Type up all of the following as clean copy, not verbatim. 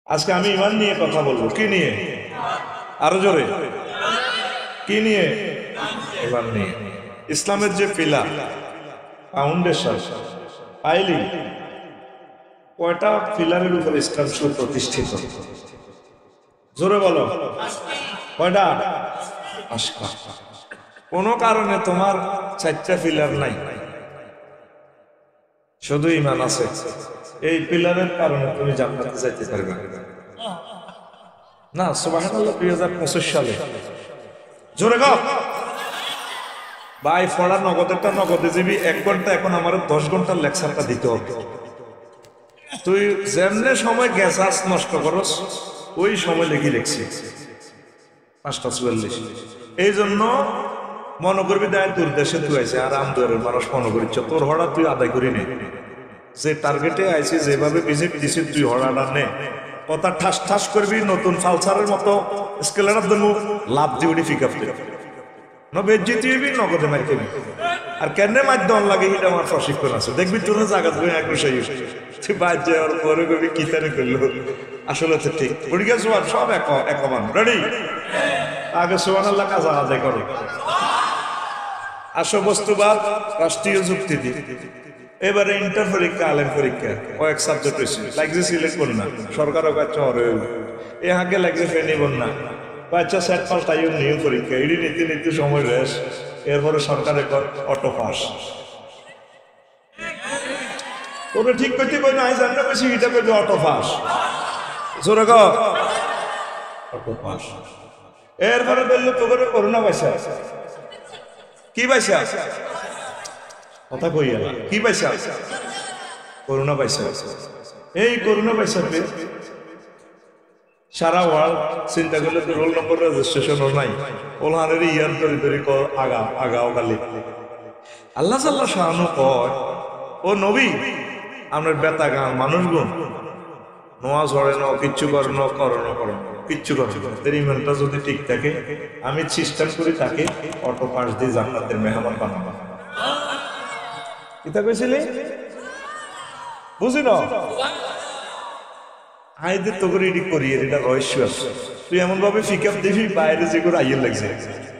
আজকে আমি ইমান নিয়ে কথা বলবো। কি নিয়ে? আরো জোরে। কি নিয়ে? ইমান নিয়ে। ইসলামের যে পিলার, ফাউন্ডেশন, পাইলিং, কয়টা পিলারের উপর ইসলাম সুপ্রতিষ্ঠিত? জোরে বলো। কয়টা? পাঁচটা। কোন কারণে তোমার চারটা পিলার নাই, শুধু ইমান আছে, এই পিলারের কারণে তুমি জান্নাতে যাইতে পারবে না। সুবহানাল্লাহ। 2025 সালে জোরে গাও ভাই, পড়া নগদেরটা নগদে যাবি 1 ঘন্টা, এখন আমার 10 ঘন্টার লেকচারটা দিতে হবে। তুই যেমনে সময় গ্যাস নষ্ট করস, ওই সময় লেগে রেখছি 5:44। এই জন্য মনে করবি দেয় তোর দেশে তুই আইসে, আর আমদুয়ারের মানুষ মনে করিস তোর হড়া তুই আদায় করি নে, যে টার্গেটে আইসি, যেভাবে ভিজিট দিছি তুই হড়াটা নে, কথা ঠাস ঠাস করবি, নতুন ফালসারের মতো স্কেলার জন্য লাভ দিবি পিক আপ বেজ্জিতি হবি, নগদে মার খেবি। আর কেন মাধ্যম লাগে এটা আমার প্রশিক্ষণ আছে, দেখবি তোর জায়গা তুই একসাই তুই বাদ যাওয়ার পরে কবি কি তারে করলো, আসলে তো ঠিক পড়ি গেছো। সব একমান রেডি, আগে সুবহানাল্লাহ কাজ আদায় করো। আসো বস্তুবাদ, রাষ্ট্রীয় যুক্তি দি। এবারে ইন্টার পরীক্ষা, আলেম পরীক্ষা, কয়েক সাবজেক্ট হয়েছে, লাগছে সিলেক্ট কর না, সরকারও কাছে হরে এ হাঁকে লাগছে ফেনি বন্যা, বাচ্চা সেট পাল্টাইও নিয়ে পরীক্ষা, এটি নীতি নীতি সময় রেস, এরপরে সরকারের অটো পাস। তোরে ঠিক করতে কই না, জানতে বেশি এটা করবে অটো পাস। জোরে গো অটো পাস। এরপরে বললো তোকে করোনা পয়সা। কি পয়সা? কথা কই কি পয়সা? করোনা পয়সা। এই করোনা পয়সা সারা ওয়ার্ল্ড চিন্তা করলে তো রোল নম্বর রেজিস্ট্রেশনও নাই, ওলহানের ইয়ার তরি তরি আগাও গালি। আল্লাহ সাল্লাহ শাহানু কয়, ও নবী আপনার বেতা গান মানুষগুন নোয়া ঝরে ন, কিচ্ছু করে ন, করোনা করো কিচ্ছু করে না, ইমানটা যদি ঠিক থাকে আমি সিস্টেম করি তাকে অটো পাস দিয়ে জান্নাতের মেহমান বানাবো। কিতা কইছিলি? বুঝি না আইদের তো করে এডি করি, এটা রহস্য আছে। তুই এমন ভাবে পিকআপ দিবি বাইরে যে করে আইয়ের লাগছে,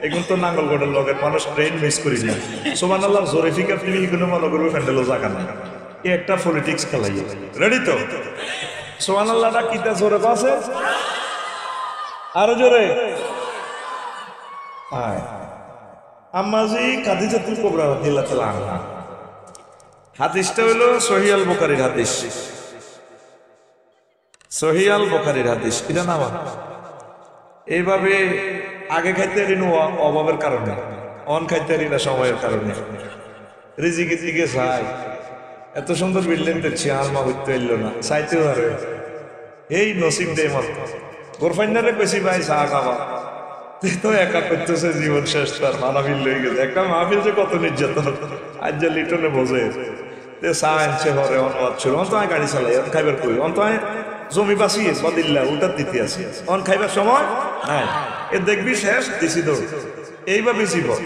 এখন তো নাঙ্গলগড়ের লগের মানুষ ট্রেন মিস করি না। সুবহানাল্লাহ, জোরে পিকআপ দিবি কোনো মনে করবে ফ্যান্ডেলও জায়গা না, এই একটা পলিটিক্স খেলাই। রেডি তো? সুবহানাল্লাহটা কিতা জোরে পাশে, আরো জোরে। আম্মাজি খাদিজাতুল কুবরা রাদিয়াল্লাহু তাআলা আনহা, হাদিসটা হলো সহিহ আল বুখারীর হাদিস। সহিহ আল বুখারীর হাদিস এটা নাম এইভাবে আগে খাইতে রিনু অভাবের কারণে, অন খাইতে রিনা সময়ের কারণে, রিজিকে জিগে চাই। এত সুন্দর বিল্ডিং দেখছি আর মা হইতে এলো না, চাইতেও পারে এই নসিব দে মত গোরফাইনারে বেশি ভাই চা খাওয়া তো একা করতেছে, জীবন শেষ, তার মানাবিল লই গেছে। একটা মাহফিল যে কত নির্যাতন, আজ যে লিটনে বোঝে চা আনছে ঘরে, অনুবাদ ছিল অন্ত গাড়ি চালাই, অন খাইবার কই, অন্ত জমি বাঁচিয়ে বদিল্লা উঠার দিতে আছে, অন খাইবার সময় হ্যাঁ এ দেখবি শেষ দিছি দৌড়, এইভাবে জীবন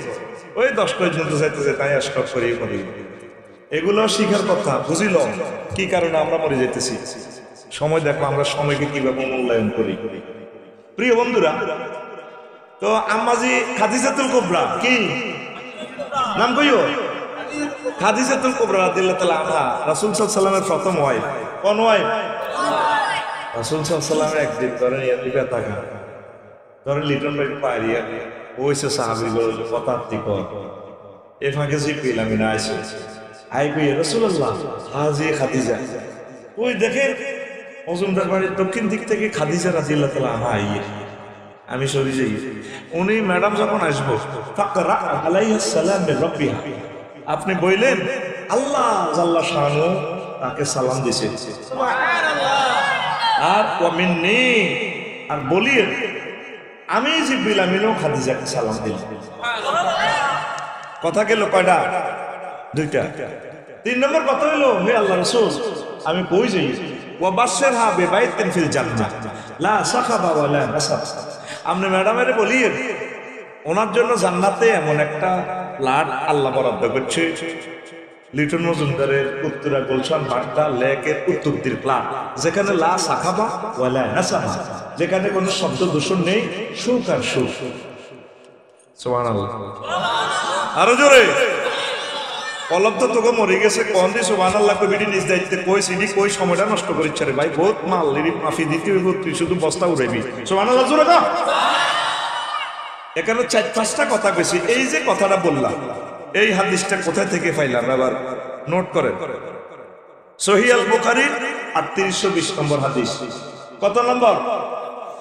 ওই 10 পর্যন্ত যাইতেছে, তাই স্টপ করি করি। এগুলো শিখার কথা, বুঝিল কি কারণে আমরা মরে যেতেছি। সময় দেখো আমরা সময়কে কিভাবে মূল্যায়ন করি। প্রিয় বন্ধুরা, তো আম্মাজি খাদিজাতুল কুবরা কি নাম কইও? খাদিজাতুল কুবরা রাদিয়াল্লাহু তাআলা আনহা রাসূল সাল্লাল্লাহু আলাইহি ওয়াসাল্লামের প্রথম ওয়াইফ। কোন ওয়াইফ? রাসূল সাল্লাল্লাহু আলাইহি ওয়াসাল্লামের একদিন ধরেন ইয়াদি বেতাকা ধরেন লিটন ভাই পাইরিয়া ওইসে সাহাবীগুলো কথা ঠিক কর, এ ফাঁকে জিপিল আমি না আইছি, আই কই রাসূলুল্লাহ হাজি খাদিজা। ওই দেখেন মজুমদার বাড়ির দক্ষিণ দিক থেকে খাদিজা রাদিয়াল্লাহু তাআলা আনহা আইয়ে, আমি সরি যাই। উনি ম্যাডাম যখন আসবো ফাকরা আলাইহিস সালাম মির রাব্বিহা, আপনি বললেন আল্লাহ জাল্লা শানু তাকে সালাম দিয়েছে, আর ওয়া মিন্নি, আর বলিয়েন আমি জিবরিল আমিনও খাদিজাকে সালাম দিলাম। কথা গেল কয়টা? দুইটা। 3 নম্বর কথা হলো, হে আল্লাহ রাসূল আমি কই যাই, ওয়া বাশশিরহা বিবাইতিন ফিল জান্নাহ লা সাখাবা ওয়া লা নাসাব, আপনি ম্যাডামের বলিয়েন ওনার জন্য জান্নাতে এমন একটা ফ্ল্যাট আল্লাহ বরাদ্দ করছে লিটন মজুমদারের উত্তরা গুলশান বার্তা লেকের উত্তর তীর প্লাট, যেখানে লা সাখাবা ওয়ালা নাসাবা, যেখানে কোনো শব্দ দূষণ নেই, সুখ আর সুখ। সুবহানাল্লাহ, আরো জোরে। কলব তো তোকে মরে গেছে, কোন দি সুবহানাল্লাহ কবিটি নিজ দায়িত্বে কই সিডি কই সময়টা নষ্ট করিচ্ছে রে ভাই, বহুত মাল লিরি মাফি দিতে হইব, তুই শুধু বস্তা উড়াইবি। সুবহানাল্লাহ জোরে না। এখানে 4-5টা কথা কইছি। এই যে কথাটা বললাম, এই হাদিসটা কোথা থেকে পাইলাম এবার নোট করেন। সহিহ আল বুখারীর 3820 নম্বর হাদিস। কত নম্বর?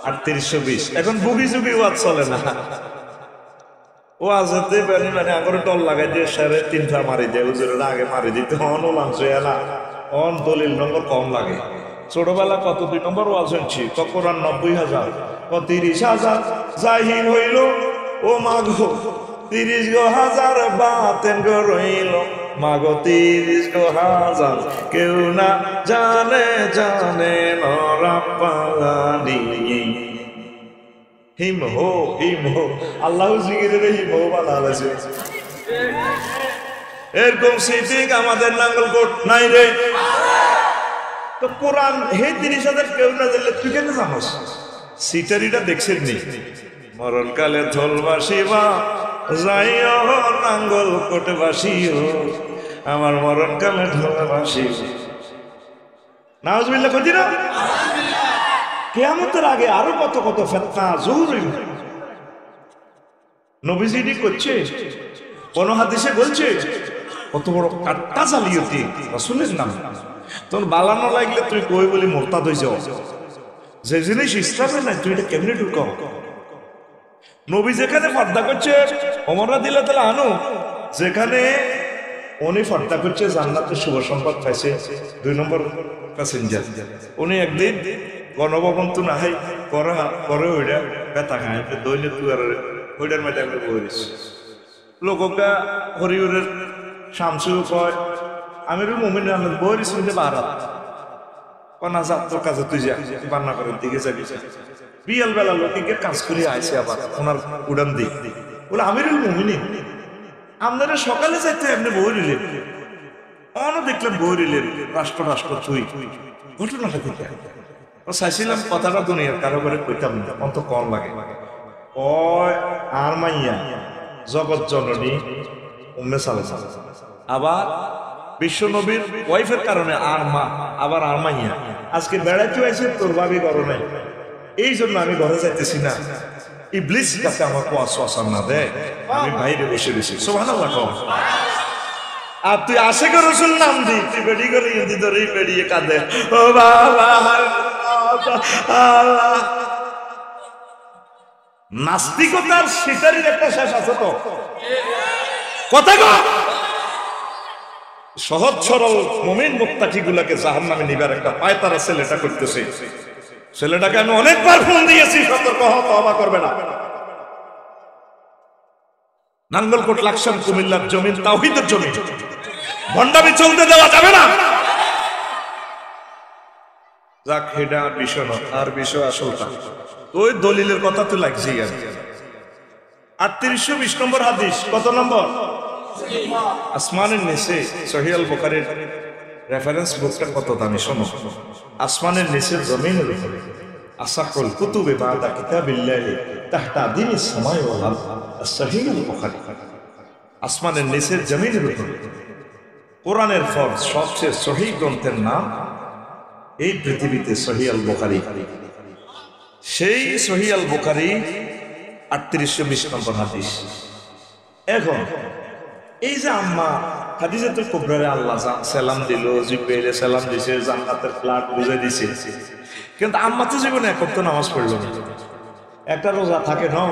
3820। এখন বুগি জুগি ওয়াজ চলে না, ওয়াজতে মানে আগরে টল লাগাই দিয়ে সারে 3টা মারি দেয়, হুজুরের আগে মারি দিতে অন লাঞ্চ এলা অন দলিল নম্বর কম লাগে। ছোটবেলা কত 2 নম্বর ওয়াজ শুনছি, কোরআন 90,000, 30,000 জাহির হইল ও মাগো 30,000 বাতেন গো রইল মাগো 30,000 কেউ না জানে জানে নরাপানি। হিম হো আল্লাহ জিকিরের হিম হো বানালেছে। এরকম সিটিং আমাদের নাঙ্গলকোট নাই রে। তো কোরআন হে 30,000 কেউ না জানলে তুই কেন জানোস? সিটারিটা দেখছেন নি? মরণকালে ঢোলবাসিবা যাইও নাঙ্গলকোট বাসিও, আমার মরণকালে ঢোলবাসিও। নাউজুবিল্লাহ কইতি না? কিয়ামতের আগে আরো কত কত ফিতনা জুর নবীজি করছে, কোন হাদিসে বলছে কত বড় কাট্টা জালিয়াতি রাসূলের নাম। তোর বালানো লাগলে তুই কই বলি মুরতাদ হয়ে যাও, যে জিনিস ইসলামে নাই তুই এটা কেমনে ঢুকাও? নবী যেখানে পর্দা করছে ওমর রাদিয়াল্লাহু আনহু, যেখানে উনি পর্দা করছে জান্নাতের শুভ সংবাদ পাইছে, 2 নম্বর প্যাসেঞ্জার। উনি একদিন গণভবন তো নাহাই করে ওইটা ব্যথা খায় দইলে তুই আর ওইটার মেয়েটা একটা বইস লোকটা হরিউরের শামসু কয় আমিরুল মুমিনিন আহমেদ বইস শুনতে বারাত কনা যা তোর কাছে তুই যা বান্না করার দিকে যাবি। বিয়াল বেলা লোকে কাজ করে আইসে আবার ওনার উড়ান দিক বলে আমিরুল মুমিনিন আপনারা সকালে যাইতে এমনি বই নিলেন, অনও দেখলাম বই নিলেন রাষ্ট্র রাষ্ট্র তুই ঘটনাটা দেখে চাইছিলাম কথাটা দুনিয়ার কারো করে কইতাম না, অন্ত কম লাগে। আর মাইয়া জগৎ জননী উম্মে সালেমা, আবার বিশ্ব নবীর ওয়াইফের কারণে আর মা, আবার আর মাইয়া আজকে বেড়াইতে আইছে তোর ভাবি ঘরে নাই, এই জন্য আমি ঘরে যাইতেছি না। ইবলিস কাছে আমার ওয়াসওয়াসা না দেয়, আমি বাইরে বসে রয়েছি। সুবহানাল্লাহ কও। আর তুই আশিক রাসূল নাম দি তুই বেড়ি করে ইন্দি ধরে বেড়িয়ে কাঁদে ও বাবা আল্লাহ। নাস্তিকতার সিটারির একটা শেষ আছে তো কথা গো। সহজ সরল মুমিন মুত্তাকি গুলাকে জাহান্নামে নিবার একটা পায়তারা ছেলেটা করতেছে। ছেলেটাকে আমি অনেকবার ফোন দিয়েছি, সতর্ক হও, তওবা করবে না। নাঙ্গলকোট লাকসাম কুমিল্লার জমিন তাওহীদের জমিন, ভণ্ডামি চলতে দেওয়া যাবে না। যাক হেডা বিষয় না, আর বিষয় আসলটা ওই দলিলের কথা তো লাগছে। 3820 নম্বর হাদিস। কত নম্বর? আসমানের নিচে সহিহ আল বুখারীর রেফারেন্স বুকটা কত দামি শোনো। আসমানের নিচে জমিনের উপরে আসাকুল কুতুবে বাদা কিতাবিল্লাহি তাহতা দিনিস সামাই ওয়াল আরদ, সহিহ আল বুখারী। আসমানের নিচে জমিনের উপরে কোরআনের পর সবচেয়ে সহিহ গ্রন্থের নাম এই পৃথিবীতে সহিহ আল বুখারী। সেই সহিহ আল বুখারী 3820 নম্বর হাদিস। এখন এই যে আম্মা খাদিজাতুল কুবরারে আল্লাহ সালাম দিল, জিব্রাইলে সালাম দিছে, জান্নাতের ফ্ল্যাট বুঝাই দিছে, কিন্তু আম্মা তো জীবনে এক ওয়াক্ত নামাজ পড়ল না, একটা রোজা থাকে না,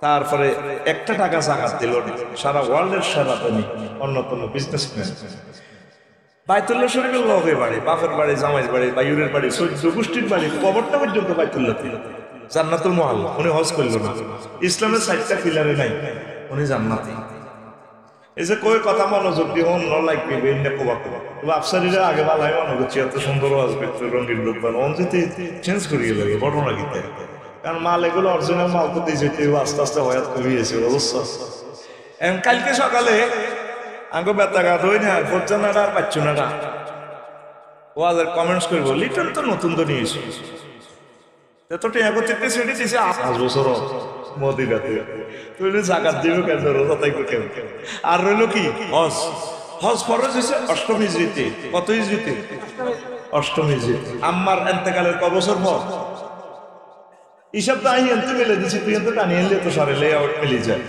তারপরে একটা টাকা যাকাত দিল না। সারা ওয়ার্ল্ডের সেরা ধনী অন্যতম বিজনেসম্যান, বাইতুল্লাহ শরীফের লগে বাড়ি, বাপের বাড়ি, জামাইয়ের বাড়ি, বাইরের বাড়ি, 14 গোষ্ঠীর বাড়ি, কবরটা পর্যন্ত বাইতুল্লাহ ছিল। জান্নাতুল মুআল্লা উনি হজ করল না, ইসলামের 4টা পিলারে নাই, উনি জান্নাতি। এই যে কই কথা মনোযোগ দিয়ে অন্য লাগবে বেন্ডে কোবা কোবা, তবে আফসারিরা আগে ভালো মনে করছি এত সুন্দর আসবে, রঙিন লোক বান অন যেতে চেঞ্জ করিয়ে লাগে ঘটনা গীতে, কারণ মাল এগুলো অরিজিনাল মাল তো দিয়ে যেতে আস্তে আস্তে হয়াত কমিয়েছে অবস্থা। কালকে সকালে আঙ্গো বেতা গা ধই না ফোরজা নাড়া আর পাচ্ছ নাড়া ওয়াজের কমেন্টস করবো লিটন তো নতুন তো নিয়েছি এতটা একত্রিত সেটি দিছে 5 বছর মদিনাতে তুই জাকাত দিবে কেন রোজা তাই কেন আর রইল কি হজ হজ ফরজ হয়েছে অষ্টম হিজরিতে কত হিজরিতে অষ্টম হিজরিতে আম্মার ইন্তেকালের ক বছর পর হিসাব তো আই এনতে মিলে দিছি তুই এনতে টানি এনলে তো সারে লে আউট মিলে যায়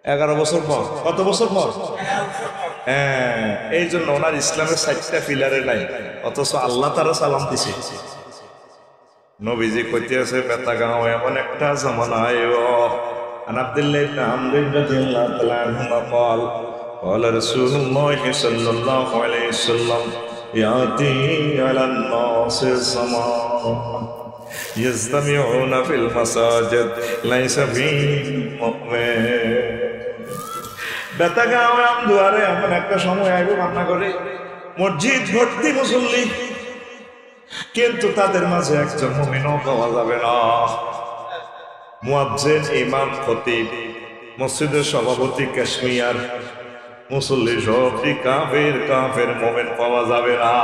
11 বছর পর কত বছর পর হ্যাঁ এই জন্য ওনার ইসলামের 60টা পিলারে নাই অথচ আল্লাহ তারা সালাম দিছে নবীজি কইতে আছে বেতাগাঁও এমন একটা জামানা আইও আন আব্দুল্লাহ ইবনে আমর রাদিয়াল্লাহু তাআলা আনহু قال قال رسول الله صلى الله عليه وسلم ياتي على الناس الزمان يجتمعون في المساجد ليس فيه مؤمن বেতাগাঁও দুয়ারে এমন একটা সময় আইব কান্না করে মসজিদ ভর্তি মুসল্লি কিন্তু তাদের মাঝে একজন মুমিনও পাওয়া যাবে না মুয়াজ্জিন ইমাম খতিব মসজিদের সভাপতি কাশ্মীর মুসল্লি সবটি কাফের মুমিন পাওয়া যাবে না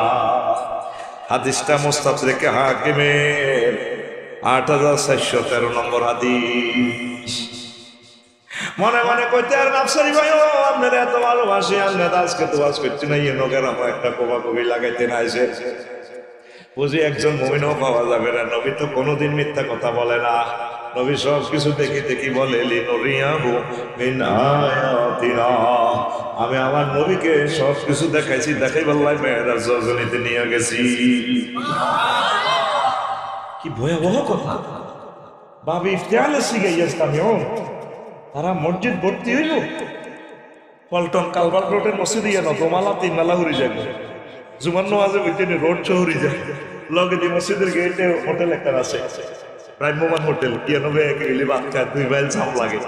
হাদিসটা মুস্তাদরিক হাকিমের 8413 নম্বর হাদিস মনে মনে কইতে আর নাফসারি ভাই আপনারা এত ভালোবাসি আপনারা আজকে তো আজ করতে নাই নগের আমার একটা কবি লাগাইতে না এসে বুঝি একজন মুমিনও পাওয়া যাবে না নবী তো কোনোদিন মিথ্যা কথা বলে না নবী সব কিছু দেখি বলে লিনুরিয়াহু মিন আয়াতিনা আমি আমার নবীকে সব কিছু দেখাইছি দেখাই বললাই মেয়েরাজ রজনীতে নিয়ে গেছি কি ভয়াবহ কথা বাবি ইফতিয়ালে সিগাইয়াস্তামিও তারা মসজিদ ভর্তি হইল পল্টন কালভার রোডের মসজিদ ইয়ে না দোমালা 3 মালা উড়ি যাবে জুমার নামাজে বইতেনি রোড চৌরি যায় লগে দি মসজিদের গেটে হোটেল একটা আছে রাইমোমান হোটেল কি নবে গেলি ভাত খায় 2 মাইল সাম লাগে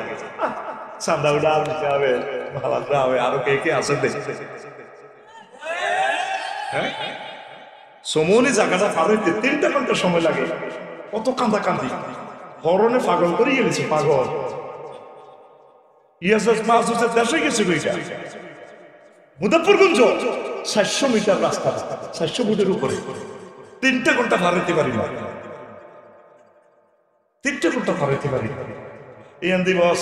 সামদা উড়া আর দিতে হবে ভালো হবে আরো কে আছে দেখ হ্যাঁ সমনি জায়গাটা ফাড়াইতে 3টা ঘন্টা সময় লাগে কত কান্দি হরনে পাগল করে গেছে পাগল ইয়াসাস মাসুসের দেশে গেছে কইটা মুজাফফরগঞ্জ 700 মিটার রাস্তা 700 ফুটের উপরে 3টা ঘন্টা ফাড়াইতে পারি না 3টা ঘন্টা ফাড়াইতে পারি এই দিবস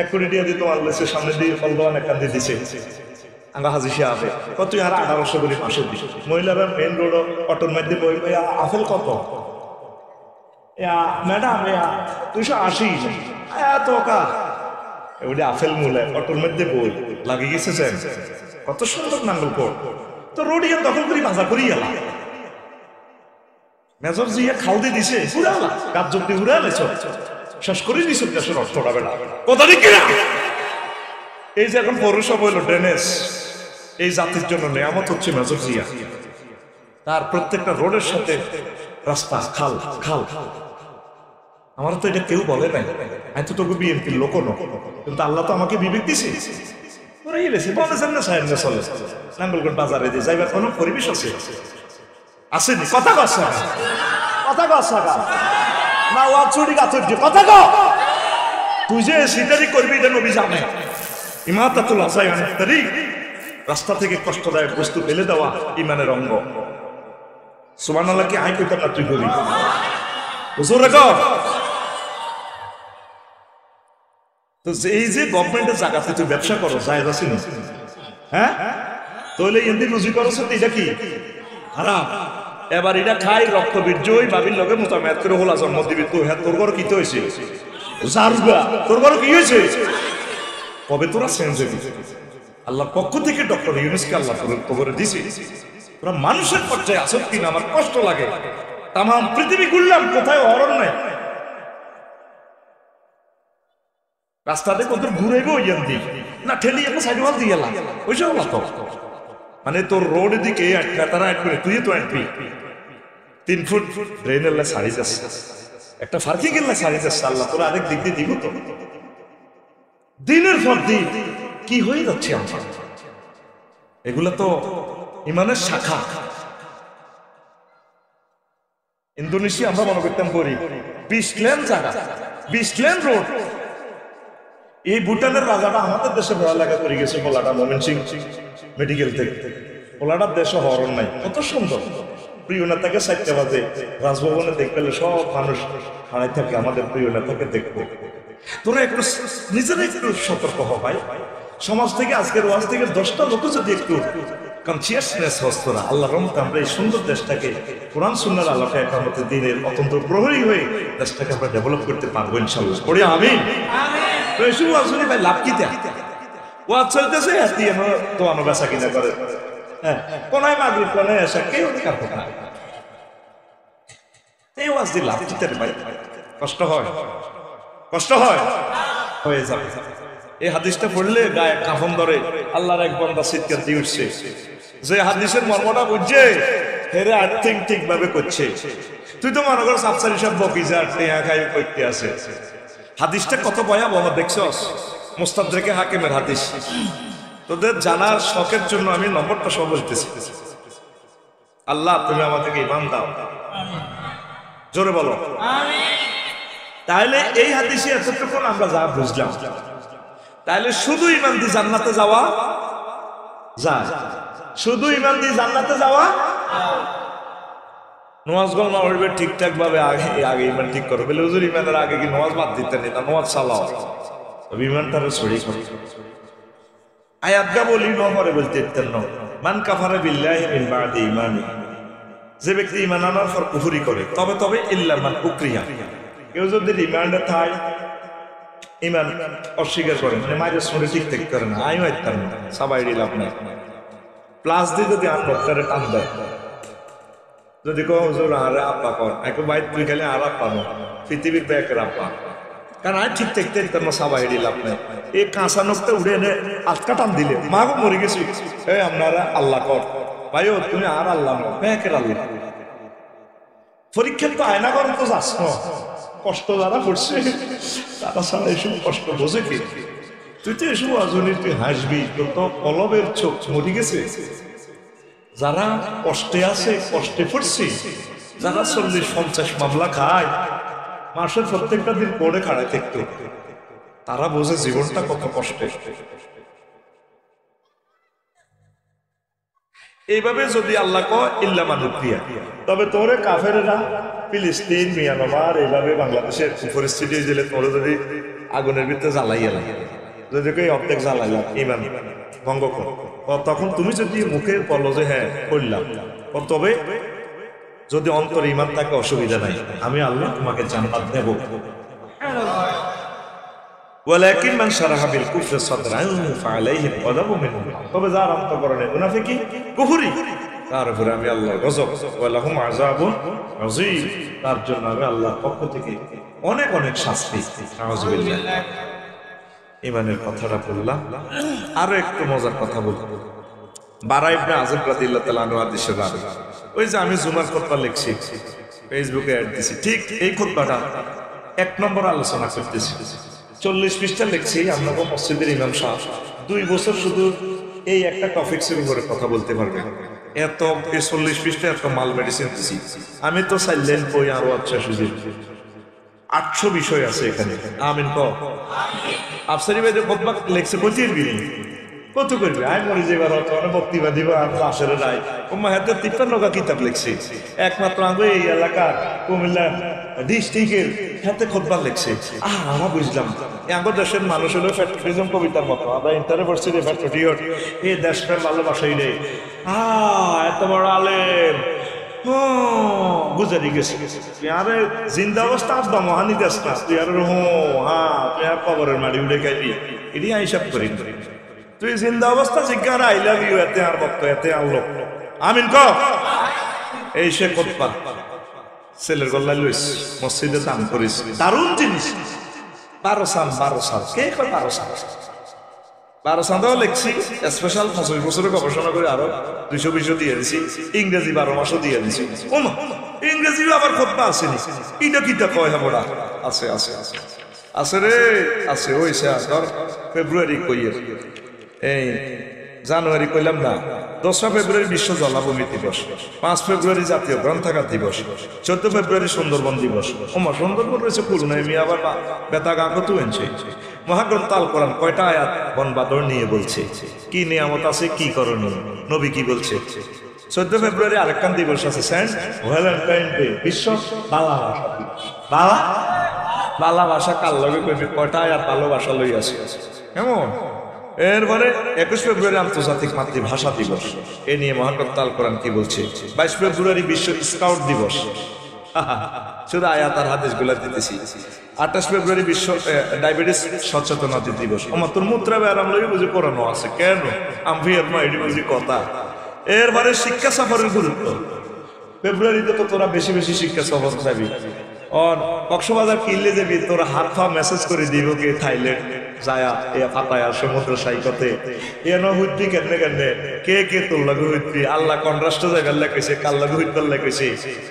1 কোটি টাকা দিতে আল্লাহর সামনে দিয়ে ফলদান কান্দি দিছে আঙ্গা হাজি সাহেব কত আর 1800 করে পাশে দিছে মহিলারা মেইন রোড অটোর মধ্যে বই আপেল কত ম্যাডাম 280 এত কা ওটা আপেল মূলে অটোর মধ্যে বই লাগিয়ে গেছে কত সুন্দর নাঙ্গলকোট তো রোডিয়া দখল করি বাজার করি এলা মেজর জিয়া খাওয়াতে দিছে পুরালা গাছ জব্দি উড়ালে শেষ করে দিছে দেশের অর্থটা বেড়া কথা ঠিক কিনা এই যে এখন পৌরসভা হইল ড্রেনেজ এই জাতির জন্য নেয়ামত হচ্ছে মেজর জিয়া তার প্রত্যেকটা রোডের সাথে রাস্তা খাল খাল আমার তো এটা কেউ বলে নাই আমি তো তোকে বিএনপির লোক ন কিন্তু আল্লাহ তো আমাকে বিবেক দিছে বলেছেন না সাহেব চলে নাঙ্গলকোট বাজারে দিয়ে যাইবার কোনো পরিবেশ আছে আসেনি কথা কসা না ওয়া ছুটি গাছর দিয়ে কথা ক তুই যে সিটারি করবি এটা নবী জানে ইমাতাতুল আসাই আনতারি রাস্তা থেকে কষ্টদায়ক বস্তু ফেলে দেওয়া ইমানের অঙ্গ সুবহানাল্লাহ কি আই কইতা না তুই করি হুজুর রেখো তো এই যে গভর্নমেন্টের জায়গাতে তুই ব্যবসা করো জায়েজ আছে না হ্যাঁ তাহলে এন্দি রুজি করছ তো এটা কি হারাম এবার এটা খাই রক্ত বীর্যই বাবির লগে মোতামেত করে হলা জন্ম দিবি তো হ্যাঁ তোর ঘর কি তো হয়েছে জারবা তোর ঘর কি হয়েছে কবে তোরা চেঞ্জ হবি আল্লাহর পক্ষ থেকে ডক্টর ইউনুসকে আল্লাহ কবরে দিছে তোরা মানুষের পর্যায়ে আসত কিনা আমার কষ্ট লাগে তাম পৃথিবী ঘুরলাম কোথায় অরণ নাই রাস্তাতে কত ঘুরে গো ইয়ান্দি না ঠেলি একটা সাইড ওয়াল দিয়ে এলাম ওইসব হলো তো মানে তোর রোড দিকে তারা এক করে তুই তো আনবি 3 ফুট ড্রেনের লা সারি যাচ্ছে একটা ফার্কিং এর লা সারি যাচ্ছে আল্লাহ তোরা আরেক দিক দিয়ে দিব তো দিনের পর দিন কি হয়ে যাচ্ছে আমার এগুলা তো ইমানের শাখা ইন্দোনেশিয়া আমরা মনে করতাম করি 20 লেন জায়গা 20 লেন রোড এই ভুটানের রাজাটা আমাদের দেশে পড়ালেখা করে গেছে, পোলাটা মোমেন সিং মেডিকেল থেকে। পোলাটার দেশে হরণ নাই, কত সুন্দর। প্রিয় নেতাকে 4টা বাজে রাজভবনে দেখবে সব মানুষ হারাই থাকে, আমাদের প্রিয় নেতাকে দেখবো। তোরা একটু নিজেরা একটু সতর্ক হ ভাই। সমাজ থেকে আজকের ওয়াজ থেকে 10টা লোক যদি একটু কনসিয়াসনেস হস্তরা, আল্লাহর রহমতে আমরা এই সুন্দর দেশটাকে কোরআন সুন্নাহর আলোকে একামতের দিনের অত্যন্ত প্রহরী হয়ে দেশটাকে আমরা ডেভেলপ করতে পারবো ইনশাআল্লাহ। পড়ি আমিন। শুধু আসলে ভাই লাভ কি দেয়, ওয়াজ চলতেছে তোমার বেচা কিনা করে, হ্যাঁ কোনায় মাগরিব কোনায় এসে কেউ অধিকার হোক না, এই ওয়াজ দিয়ে লাভ দিতে ভাই। কষ্ট হয়, কষ্ট হয়, হয়ে যাবে। এই হাদিসটা পড়লে গায়ে কাফন ধরে। আল্লাহর এক বান্দা চিৎকার দিয়ে উঠছে, যে হাদিসের মর্মটা বুঝছে হেরে আর্থিক ঠিক ভাবে করছে। তুই তো মনে করো সাফসারি সব বকি যা টেয়া খাই করতে আছে। হাদিসটা কত ভয়াবহ দেখছস? মুস্তাদরেকে হাকিমের হাদিস। তোদের জানার শখের জন্য আমি নম্বরটা সব বলতেছি। আল্লাহ তুমি আমাদেরকে ঈমান দাও, জোরে বলো আমিন। তাহলে এই হাদিসে এতটুকু আমরা যা বুঝলাম, তাহলে শুধু ঈমান দিয়ে জান্নাতে যাওয়া যায়, শুধু ঈমান দিয়ে জান্নাতে যাওয়া। নামাজ গল না পড়বে ঠিকঠাক ভাবে, আগে ঈমান ঠিক করো। বলে হুজুর ঈমানের আগে কি নামাজ বাদ দিতে নেই, না নামাজ চালাও, তবে ঈমানটারে ছড়িয়ে করো। আয়াতটা বলি নম্বরে বলতে ইত্তেন মান কাফারা বিল্লাহি মিন বাদি ঈমানি, যে ব্যক্তি ঈমান আনার পর কুফরি করে, তবে ইল্লা মান উকরিহা, কেউ যদি রিমান্ডে থাকে ঈমান অস্বীকার করে, মানে মায়ের সঙ্গে ঠিক ঠিক করে না, আইও আইতার না সবাই লাভ নাই। প্লাস দিয়ে যদি আর ডক্টরে টান দেয়, যদি কো হুজুর আরে আব্বা কর, একটু বাইর তুই খেলে আর আব্বা না পৃথিবীর ব্যাকের আব্বা, কারণ আমি ঠিক ঠিক ঠিক না সবাই লাভ নাই। এই কাঁচা নখটা উড়ে এনে আটকা টান দিলে মাগো মরে গেছি, এই আপনারা আল্লাহ কর ভাইও তুমি আর আল্লাহ নয় ব্যাকের আল্লাহ। পরীক্ষার তো আয়না করেন তো যাস না, কষ্ট যারা করছে তারা ছাড়া এসব কষ্ট বোঝে কি? তুই তো এসব আজনি তুই হাসবি, তোর তো কলবের চোখ মরে গেছে। যারা কষ্টে আছে, কষ্টে পড়ছে, যারা 40-50 মামলা খায়, মাসের প্রত্যেকটা দিন পড়ে খাড়ায় থাকতো, তারা বোঝে জীবনটা কত কষ্টে। এইভাবে যদি আল্লাহ কয় ইল্লা মানুকিয়া, তবে তোরে কাফেরেরা ফিলিস্তিন, মিয়ানমার, এইভাবে বাংলাদেশের পরিস্থিতি দিলে তোরে যদি আগুনের ভিতরে জ্বালাইয়া লাগে, যদি কেউ অর্ধেক জ্বালাইলাম ঈমান ভঙ্গ কর, তখন তুমি যদি মুখে বলো যে হ্যাঁ করলাম, তবে যদি অন্তর ঈমান থাকে অসুবিধা নাই, আমি আল্লাহ তোমাকে জান্নাত দেব। ওয়ালাকিন মান শারাহা বিল কুফরি সাদরান ফাআলাইহি গাযাবুন মিনহুম, তবে যার অন্তঃকরণে মুনাফিকি কুফরি, তার উপরে আমি আল্লাহর গজব, ওয়া লাহুম আযাবুন আযীম, তার জন্য আমি আল্লাহর পক্ষ থেকে অনেক অনেক শাস্তি। নাউযুবিল্লাহ। ঈমানের কথাটা বললাম, আরো একটু মজার কথা বলবো। বারা ইবনে আযিব রাদিয়াল্লাহু তাআলা আনহু হাদিসের রাবি, ওই যে আমি জুমার খুতবা লিখছি, ফেসবুকে অ্যাড দিছি, ঠিক এই খুতবাটা 1 নম্বর আলোচনা করতেছি। 40 পৃষ্ঠা লিখছি। আপনাকে মসজিদের ইমাম সাহেব 2 বছর শুধু এই একটা টপিক্সের উপরে কথা বলতে পারবে, এত 40 পৃষ্ঠা এত মাল মেডিসিন দিছি। আমি তো চাইলেন বই আরো আচ্ছা সুযোগ 800 বিষয় আছে এখানে। আমিন কো আফসারি ভাই খুতবা লিখছে কত করবে, আই মরে যাবার হতো অনেক বক্তৃতা দিব আর আসলে নাই। ওমা হাতে 53টা কিতাব লিখছে, একমাত্র আগে এই এলাকার কুমিল্লা ডিস্ট্রিক্টের হাতে খুতবা লিখছে। আমরা বুঝলাম আমাদের দেশের মানুষ হলো প্যাট্রিয়টিজম কবিতার মতো, আমরা ইন্টারভার্সিটি প্যাট্রিয়ট, এই দেশপ্রেম ভালোবাসাই নেই। এত বড় আলেম গুজারি গেছে, তুই আরে জিন্দা অবস্থা আব্বা মহানি দেশ না, তুই আর তুই আর কবরের মাটি উঠে খাইবি, এটি হিসাব করি। তুই জিন্দা অবস্থা জিজ্ঞাসা আই লাভ ইউ, এতে আর বক্ত, এতে আর লোক। আমিন ক এই সে খুতবা ছেলের গল্লায় লইস, মসজিদে দান করিস, দারুণ জিনিস। 12 সাল কে কয় 12 সাল লিখছি। স্পেশাল 25 বছরের গবেষণা করে আরো 220 দিয়ে দিছি, ইংরেজি 12 মাসও দিয়ে দিছি। ওমা ইংরেজিও আবার খুতবা আসেনি, এটা কিটা কয় হবড়া আছে আছে আছে আছে রে আছে। ওই ধর ফেব্রুয়ারি কইয়ের, এই জানুয়ারি কইলাম না, 10 ফেব্রুয়ারি বিশ্ব জলাভূমি দিবস, 5 ফেব্রুয়ারি জাতীয় গ্রন্থাগার দিবস, 14 ফেব্রুয়ারি সুন্দরবন দিবস। ওমা সুন্দরবন রয়েছে পুরনো, আমি আবার বেতা গাঁকো তুয়েছে। মহাগ্রন্থ আল কোরআন কয়টা আয়াত বন বাদর নিয়ে বলছে, কি নিয়ামত আছে, কি করণীয়, নবী কি বলছে। 14 ফেব্রুয়ারি আরেকখান দিবস আছে, সেন্ট ভ্যালেন্টাইন ডে, বিশ্ব বালা বালা ভালোবাসা কার লগে কইবে, কয়টা আয়াত ভালোবাসা লই আছে কেমন। এরপরে 21 ফেব্রুয়ারি আন্তর্জাতিক মাতৃভাষা দিবস, এ নিয়ে মহাগ্রন্থ আল কোরআন কি বলছে। 22 ফেব্রুয়ারি বিশ্ব স্কাউট দিবস, শুধু আয়াত আর হাদিস গুলা দিতেছি। 28 ফেব্রুয়ারি বিশ্ব ডায়াবেটিস সচেতনতা দিবস। আমার তোর মুত্রা ব্যায়াম লই বুঝি পড়ানো আছে কেন, আমি এটি বুঝি কথা। এরপরে শিক্ষা সফরের গুরুত্ব, ফেব্রুয়ারিতে তো তোরা বেশি বেশি শিক্ষা সফর যাবি, কক্সবাজার কিনলে যাবি, তোরা হাত পা মেসেজ করে দিব কে থাইল্যান্ড যায়া এ পাতায়া সমুদ্র সৈকতে এন হইতি কেনে কেনে কে কে তোর লাগে হইতি, আল্লাহ কোন রাষ্ট্র জায়গার লেগেছে, কার লাগে হইতার লেগেছে,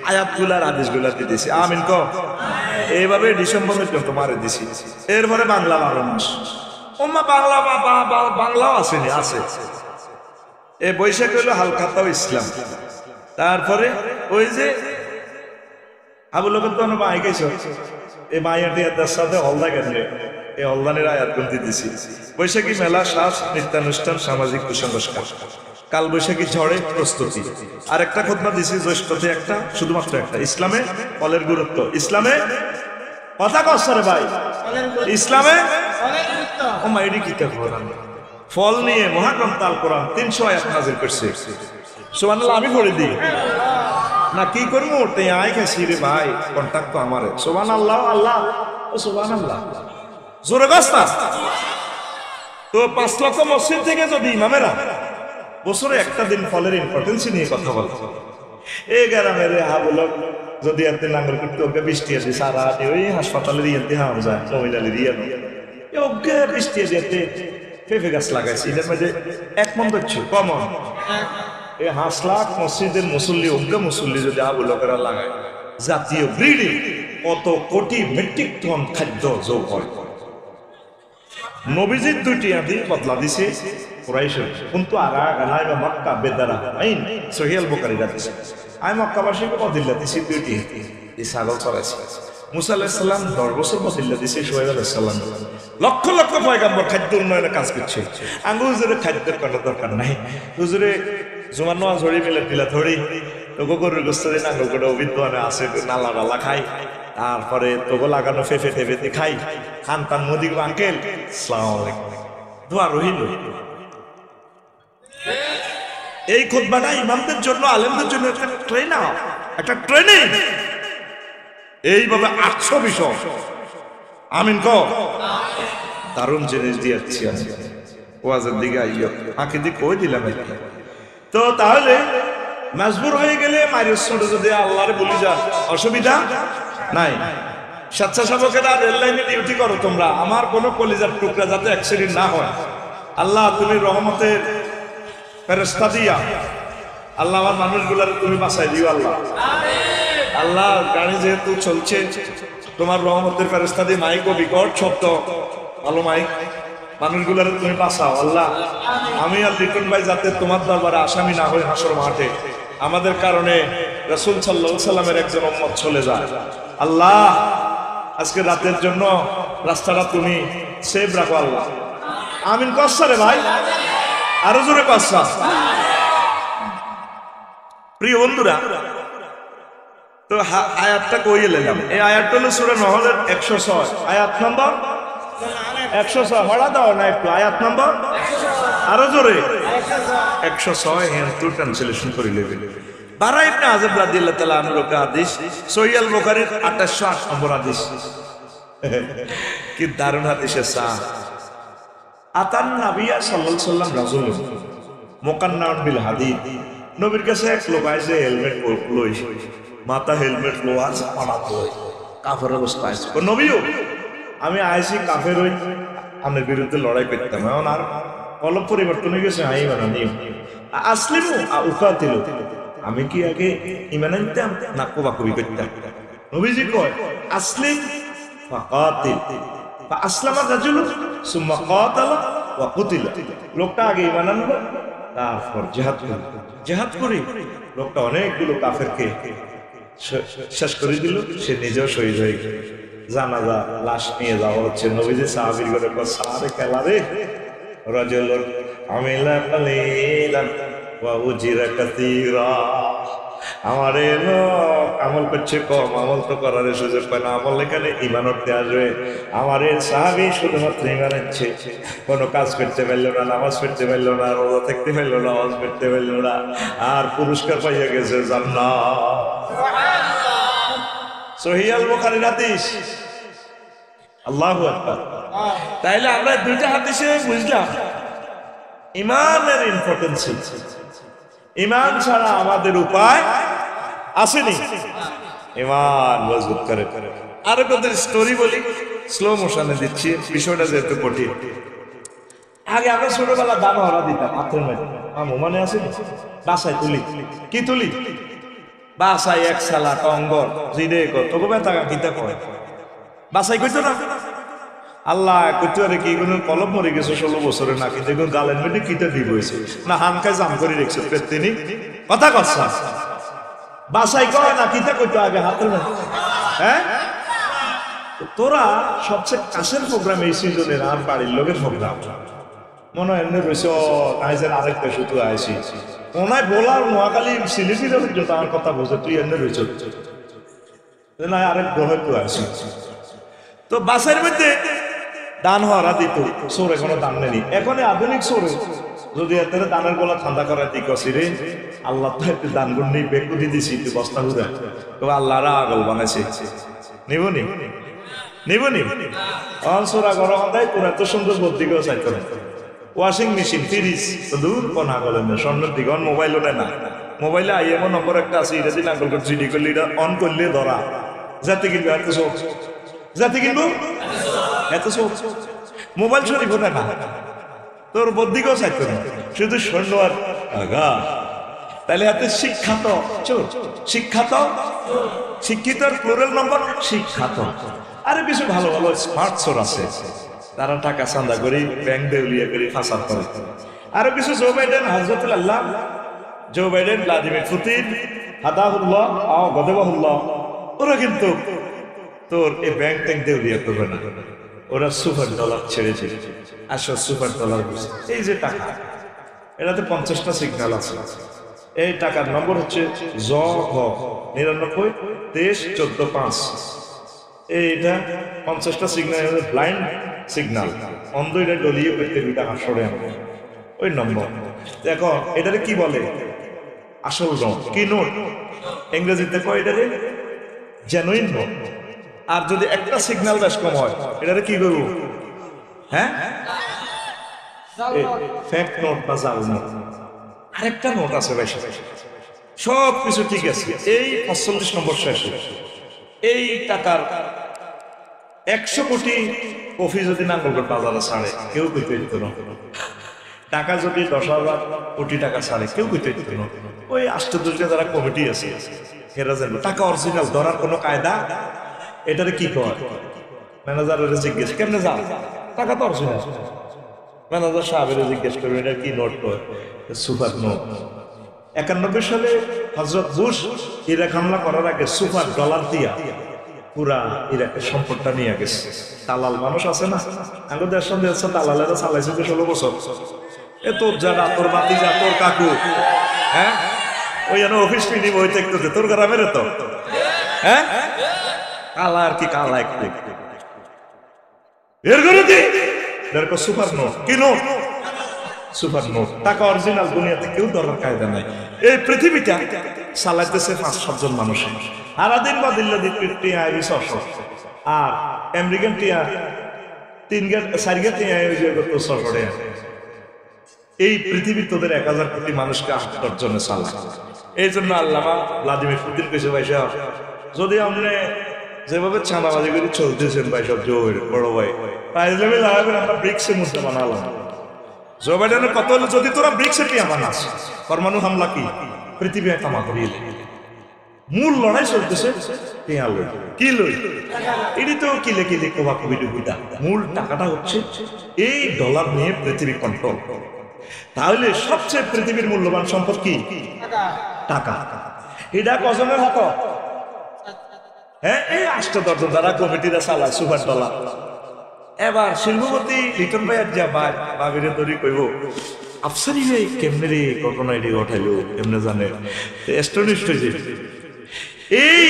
আয়াত গুলার আদেশ গুলা দিতেছি আমিন ক। এইভাবে ডিসেম্বর পর্যন্ত মারে দিছি। এরপরে বাংলা 12 মাস, ওমা বাংলা বাংলাও আসেনি, আছে। এ বৈশাখ হইলো হালখাতাও ইসলাম। তারপরে ওই যে আবু লোক তো মাই গেছ, এই মাইয়াটি এদের সাথে হলদা কেন্দ্রে এই হলদানের আয়াত গুনতে দিছি। বৈশাখী মেলা, শ্বাস, নৃত্যানুষ্ঠান, সামাজিক কুসংস্কার, কাল বৈশাখী ঝড়ে প্রস্তুতি। আর একটা খুতবা দিছি জ্যৈষ্ঠতে একটা, শুধুমাত্র একটা, ইসলামে ফলের গুরুত্ব। ইসলামে কথা কসরে ভাই, ইসলামে ও মা এডি কি কোরআন ফল নিয়ে মহাগ্রন্থ আল কোরআন 300 আয়াত নাযিল করছে। সুবহানাল্লাহ, আমি পড়ে দিই না কি করবো, আয় খাইছি রে ভাই, কন্টাক্ট তো আমার। সুবহানাল্লাহ, আল্লাহ ও সুবহানাল্লাহ জোরে গাস্তা। তো 5 লক্ষ মসজিদ থেকে যদি ইমামেরা বছরে একটা দিন ফলের ইম্পর্টেন্স নিয়ে কথা বলে, এই গ্রামের হাবুলক যদি এতে নাঙ্গল করতে ওকে বৃষ্টি আছে সারা ওই হাসপাতালের ইয়েতে হাওয়া যায়, মহিলাদের ইয়ে ওকে বৃষ্টি আছে, পেঁপে গাছ লাগাইছে, এটার মধ্যে 1 মন হচ্ছে কমন। এই 5 লাখ মসজিদের মুসল্লি, অজ্ঞা মুসল্লি যদি আবুলকেরা লাগায়, জাতীয় ব্রিডিং কত কোটি মেট্রিক টন খাদ্য যোগ হয়। নবীজির 2টি আদি বদলা দিছে কুরাইশের, কিন্তু আরা গানাই বা মক্কা বেদারা আইন সহিহ আল বুখারী হাদিস। আমি মক্কাবাসীকে বদলা দিছি 2টি, এই ছাগল চড়াইছে। মুসা আলাইহিস সালাম 10 বছর বদলা দিছে শুআয়ব আলাইহিস সালাম। লক্ষ লক্ষ পয়গম্বর খাদ্য উন্নয়নে কাজ করছে। আঙ্গু হুজুরে খাদ্যের কোনো দরকার নাই, হুজুরে জুমার নামাজ ধরি মিলে দিলা ধরি তোকে গরুর গোস্ত দিন আঙ্গুল করে অভিজ্ঞানে আছে, নালা নালা খাই, তারপরে তোকে লাগানো ফেফে টেফেতে খাই, খান পান মোদি আঙ্কেল সালাম আলাইকুম দোয়া রহিল। এই খুতবাটা ইমামদের জন্য, আলেমদের জন্য একটা ট্রেনার, একটা ট্রেনিং। এইভাবে 800 বিষয় আমিন ক দারুণ জিনিস দিয়েছি ওয়াজের দিকে আইয়ো আঁকি দিক কই দিলাম। তো তাহলে মজবুর হয়ে গেলে মায়ের ছোট যদি আল্লাহরে বলি যান, অসুবিধা নাই। স্বেচ্ছাসেবকেরা রেল লাইনে ডিউটি করো তোমরা, আমার কোনো কলিজার টুকরা যাতে অ্যাক্সিডেন্ট না হয়। আল্লাহ তুমি রহমতের ফেরেশতা দিয়া আল্লাহ আমার মানুষগুলার তুমি বাঁচাই দিও আল্লাহ। আল্লাহ গাড়ি যেহেতু চলছে, তোমার রহমতের ফেরেশতা দিয়ে মাইকও বিকট শব্দ, ভালো মাইক, মানুষগুলার তুমি বাঁচাও আল্লাহ। আমি আর লিটন ভাই যাতে তোমার দরবারে আসামি না হই হাসর মাঠে, আমাদের কারণে রাসূল সাল্লাল্লাহু আলাইহি সাল্লামের একজন উম্মত চলে যায়। আল্লাহ আজকে রাতের জন্য রাস্তাটা তুমি সেভ রাখো আল্লাহ। আমিন কসা রে ভাই, আরো জোরে কসা। প্রিয় বন্ধুরা, তো আয়াতটা কইয়ে নিলাম। এই আয়াতটা হলো সূরা নহলের 106 আয়াত নম্বর 106। হড়া দাও না একটু, আয়াত নম্বর আরো জোরে 106 হেতু ট্রান্সলেশন করে নেবে। বারা ইবনে আযিব রাদিয়াল্লাহু তাআলা আনহু হাদিস, সহিহ আল বুখারীর 2808 নম্বর হাদিস। কি দারুণ হাদিসে সা আতান নবিয়া সাল্লাল্লাহু আলাইহি ওয়াসাল্লাম রাজুল মুকান্নাউন বিল হাদিদ। নবীর কাছে এক লোক আইছে, হেলমেট লই, মাথা হেলমেট লোয়ার পাড়া লই, কাফের অবস্থায় আছে। ও নবীও আমি আইছি কাফের হই, আমার বিরুদ্ধে লড়াই করতাম, এখন আর অলপ পরিবর্তন হয়ে গেছে। আই মানে নিয়ম আসলিমু উকাতিল, আমি কি আগে ঈমান আনতাম না কোবাকুবি করতাম? নবীজি কয় আসলিম ফাকাতিল ফাআসলামা রাজুল সুম্মা কাতালা ওয়া কুতিলা। লোকটা আগে ঈমান আনলো, তারপর জিহাদ করল। জিহাদ করে লোকটা অনেকগুলো কাফেরকে শেষ করে দিল, সে নিজেও শহীদ হয়ে গেল। জানাজা লাশ নিয়ে যাওয়া হচ্ছে। নবীজি সাহাবীর ঘরে সারে খেলা রে রাজুলুন আমিলা কালিলান ওয়া উজিরা কাসীরা। আমারে লোক আমল করছে কম, আমল তো করার সুযোগ পায় না, আমল এখানে ঈমান করতে আসবে। আমারে সাহাবী শুধুমাত্র ঈমান আনছে, কোনো কাজ করতে পারলো না, নামাজ পড়তে পারলো না, রোজা থাকতে পারলো না, হজ করতে পারলো না, আর পুরস্কার পাইয়া গেছে জান্নাত। সহিহ আল বুখারীর হাদিস। আল্লাহু আকবার। তাইলে আমরা দুইটা হাদিসে বুঝলাম ঈমানের ইম্পর্টেন্স। ঈমান ছাড়া আমাদের উপায় আসেনি। ঈমান মজবুত করে। আরো কত স্টোরি বলি, স্লো মোশনে দিচ্ছি, বিষয়টা যেহেতু কঠিন। আগে আমরা ছোটবেলা দান হরা দিতাম হাতের মধ্যে, মনে আছে? বাসায় তুলি, কি তুলি? বাসায় এক সালা টঙ্গর জিরে তোকে ব্যথা কিতা করে বাসাই কইতো না। আল্লাহ কইতো আরে কি কোনো কলম মরে গেছে 16 বছরে, না কিন্তু এখন গালের মধ্যে কিটা দিব হয়েছে না, হানকায় জাম করে রেখেছে পেত্তিনি কথা কচ্ছা বাসাই কয় না কিতা কইতো আগে হাতের মধ্যে। হ্যাঁ, তোরা সবচেয়ে কাছের প্রোগ্রাম এই সিজনের আর বাড়ির লোকের প্রোগ্রাম মনে হয় এমনি রয়েছে। আইসের আরেকটা শুধু আইসি ওনায় বলার নোয়াখালী সিলিপির হচ্ছে আমার কথা বলছে, তুই এমনি রয়েছ না আরেক গ্রহ তুই আসি। তো বাসের মধ্যে দান হওয়ারা দিত, সোর এখনো দান নেই। এখন আধুনিক সোরে যদি এত দানের গলা ঠান্ডা করার দিক আছে রে, আল্লাহ তো একটু দান গুণ নেই, বেকু দিয়ে দিছি তুই বস্তা ঘুরে, তবে আল্লাহরা আগল বানাইছে নিব নি নিব নি সোরা গরম দেয়। তোর এত সুন্দর বুদ্ধিকেও চাইতো না। ওয়াশিং মেশিন, ফ্রিজ দূর কোন আগলেন না, স্বর্ণের দিকে অন মোবাইলও নেয় না। মোবাইলে আইএমও নম্বর একটা আছে, এটা দিন আগল করে জিডি করলে এটা অন করলে ধরা যাতে কিনবো এত শোক, যাতে কিনবো এত শোক। মোবাইল শরীফ না না, তোর বুদ্ধিকেও চাইতো না, শুধু স্বর্ণ আর আগা। তাহলে হাতে শিক্ষাত চোর, শিক্ষাত শিক্ষিত প্লুরাল নম্বর শিক্ষাত। আরে কিছু ভালো ভালো স্মার্ট চোর আছে, তারা টাকা চান্দা করি ব্যাংক দেউলিয়া করি ফাসাদ করে। আরো কিছু জো বাইডেন, হযরতুল আল্লাহ জো বাইডেন, ভ্লাদিমির পুতিন হাদাহুল্লাহ আও গদাবাহুল্লাহ, ওরা কিন্তু তোর এই ব্যাংক ট্যাঙ্ক দেউলিয়া করবে না, ওরা সুপার ডলার ছেড়েছে। আসো সুপার ডলার বুঝছে, এই যে টাকা এটাতে 50টা সিগন্যাল আছে। এই টাকার নম্বর হচ্ছে জ ঘ 99 23 14 5। এইটা 50টা সিগন্যাল ব্লাইন্ড সিগন্যাল, অন্ধ এটা ডলিয়ে পেতে দুইটা আসরে আমরা ওই নম্বর। দেখো এটারে কি বলে? আসল নোট। কি নোট? ইংরেজিতে কয় এটারে জেনুইন নোট। আর যদি একটা সিগন্যাল বেশ কম হয় এটারে কি করবো? হ্যাঁ, ফেক নোট বা জাল নোট। আরেকটা নোট আছে ভাই, সব কিছু ঠিক আছে, এই 45 নম্বর শেষ। এই টাকার 100 কোটি কফি যদি নাঙ্গলকোট বাজারে ছাড়ে কেউ কইতে দিত না। টাকা যদি 10,000 কোটি টাকা ছাড়ে কেউ কইতে দিত না। ওই আষ্টদুর্গে যারা কমিটি আছে এরা জানবে টাকা অরিজিনাল ধরার কোনো কায়দা। এটারে কি কয়? ম্যানেজারের জিজ্ঞেস কেমনে যাও, টাকা তো অরিজিনাল। ম্যানেজার সাহেবের জিজ্ঞেস করবে এটা কি নোট কয়? Super note. 91 সালে হযরত বুশ ইরাক হামলা করার আগে সুপার ডলার দিয়া পুরা ইরাকের সম্পদটা নিয়ে গেছে। দালাল মানুষ আছে না আমাদের দেশের সঙ্গে, দালালেরা চালাইছে 16 বছর। এ তোর যারা, তোর বাতি যা, তোর কাকু, হ্যাঁ ওই যেন অফিস মিটিং ওই দেখতেছে তোর গ্রামের তো, হ্যাঁ কালা আর কি কালা একটু বের করে দি। Super note. কি নোট? Super note. টাকা অরিজিনাল দুনিয়াতে কেউ ধরার কায়দা নাই। এই পৃথিবীটা চালাইতেছে 5-7 জন মানুষ। সারাদিন বা দিল্লা টিয়া 600 আর আমেরিকান টিয়া 3-4 টিয়া 600। এই পৃথিবী তোদের 1000 কোটি মানুষকে 78 জনে চালায়। এই জন্য আল্লামা ভ্লাদিমির পুতিন কইছে ভাই সাহেব, যদি আপনি যেভাবে চাঁদাবাজি করে চলতেছেন ভাই সব জোর বড় ভাই পাইজলামে লাগাবেন, আমরা ব্রিক্সের মধ্যে বানালাম। জো বাইডেনের কত হলো, যদি তোরা ব্রিক্সে টিয়া বানাস পরমাণু হামলা কি পৃথিবী তামা করিয়ে মূল লড়াই চলতেছে টিয়া লই। কি লই? এটি তো কিলে কিলে কোবা কবি ডুবিটা। মূল টাকাটা হচ্ছে এই ডলার নিয়ে পৃথিবী কন্ট্রোল। তাহলে সবচেয়ে পৃথিবীর মূল্যবান সম্পদ কি? টাকা। এটা কজনের হাত? হ্যাঁ, এই 8-10 যারা কমিটিরা চালায় সুপার ডলা। এবার শিল্পপতি লিটন ভাই আর যা বাবিরে ধরি কইব আফসারি ভাই কেমনে রে ঘটনা এটি ঘটাইলো কেমনে জানে, অ্যাস্ট্রনিস্ট হয়েছে। এই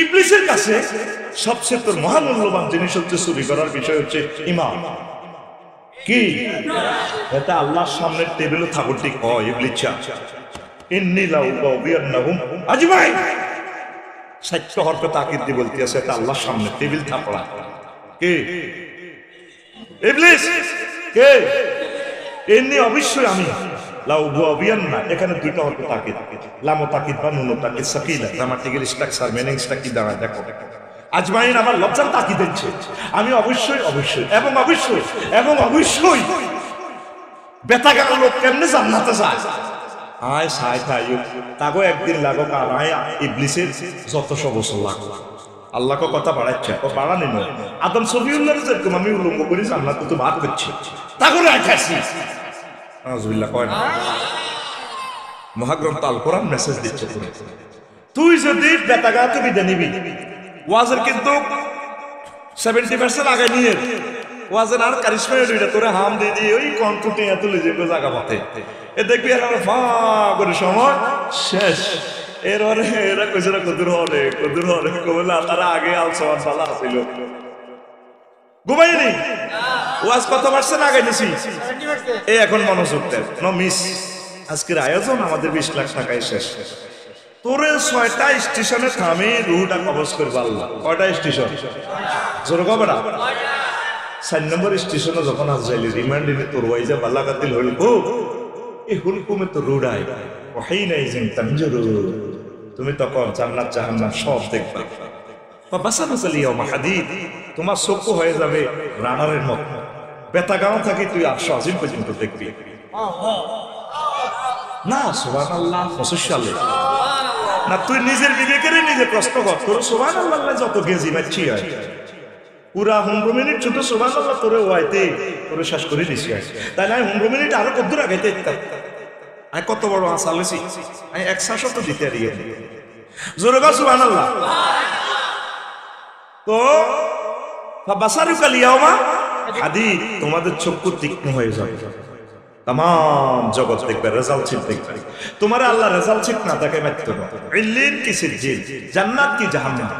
ইবলিসের কাছে সবচেয়ে তোর মহামূল্যবান জিনিস হচ্ছে চুরি করার বিষয় হচ্ছে ইমান। কি এটা আল্লাহর সামনের টেবিলে থাকুর ঠিক হয় ইবলিস ইন্নী লাউগাউবিয়ান্নাহুম আজমাইন। 7 হরফে তাকিদ দিয়ে বলতে আছে এটা আল্লাহর সামনে টেবিল থাপড়া। কে? ইবলিস। কে? এমনি অবশ্যই আমি লাউগাউবিয়ান্না, এখানে 2টা হরফে তাকিদ, লামু তাকিদ বা নুনু তাকিদ সাকিলা, গ্রামাটিক্যাল স্ট্রাকচার মিনিংসটা কি দাঁড়ায় দেখো। আজমাইন আমার লজ্জার তাকিদ দিচ্ছে, আমি অবশ্যই অবশ্যই এবং অবশ্যই এবং অবশ্যই বেতাগার লোক কেমনে জান্নাতে যায়। আয় সাই খাই তাগো একদিন লাগো কার আয় ইবলিসের যতশো বছর লাগো। আল্লাহকে কথা বাড়াচ্ছে, ও বাড়ানি নয়। আদম সফিউল্লাহ যেরকম আমি উলঙ্গ করি জান্নাত তো ভাত করছি তাগো রাখাছি। আউযুবিল্লাহ কয় না। মহাগ্রন্থ আল কোরআন মেসেজ দিচ্ছে তুই যদি বেতাগা তুমি নিবি ওয়াজের কিন্তু 70% আগে নিয়ে ওয়াজের আর কারিশমা দুইটা তোরে হাম দিয়ে দিয়ে ওই কণ্ঠটে তুলে যাবে জায়গা পথে এ দেখবি আর ফা করে সময় শেষ। এরপরে এরা কইছে না কদুর হরে কবলা তারা আগে আলসমান সালা ছিল ঘুমাইনি ওয়াজ কত পারছেন আগে নিছি এই এখন মনোযোগ দেন নো মিস। আজকের আয়োজন আমাদের 20 লাখ টাকায় শেষ। তোরে 6টা স্টেশনে থামে রুহুটা কবজ করবে আল্লাহ। কয়টা স্টেশন? জোরে কবে না? 4 নম্বর স্টেশনে যখন আজরাইল রিমান্ড নিয়ে তোর ওয়াইজা বালাগাতিল হইল এই হুলকুমে তো রুডাই ওয়াহিনা ইজিন তানজুরু, তুমি তখন জান্নাত জাহান্নাম সব দেখবা। ফাবাসাবাসাল ইয়াউমা হাদিদ, তোমার চক্ষু হয়ে যাবে রানারের মতো। বেতাগাঁও থেকে তুই 800 আজিম পর্যন্ত দেখবি না। সুবহানাল্লাহ 25 সালে না তুই নিজের বিবেকের নিজে প্রশ্ন কর তোর সুবহানাল্লাহ যত গেজি মাছি হয় পুরা 15 মিনিট ছোট সুবহানাল্লাহ তোরে ওয়াইতে তোরে শেষ করে দিছি। তাই না 15 মিনিট আরো কত দূর আগাইতে ইত্তাম আমি কত বড় আশা লইছি আমি 100 তো দিতে আর ইয়ে জোরে গো সুবহানাল্লাহ। তো ফাবাসারুকাল ইয়াউমা হাদিদ, তোমাদের চক্ষু তীক্ষ্ণ হয়ে যাবে, তাম জগৎ দেখবে, রেজাল্ট শিট দেখবে। তোমার আল্লাহ রেজাল্ট শিট না দেখে মাত্র ইল্লিন কি সিজিল, জান্নাত কি জাহান্নাম।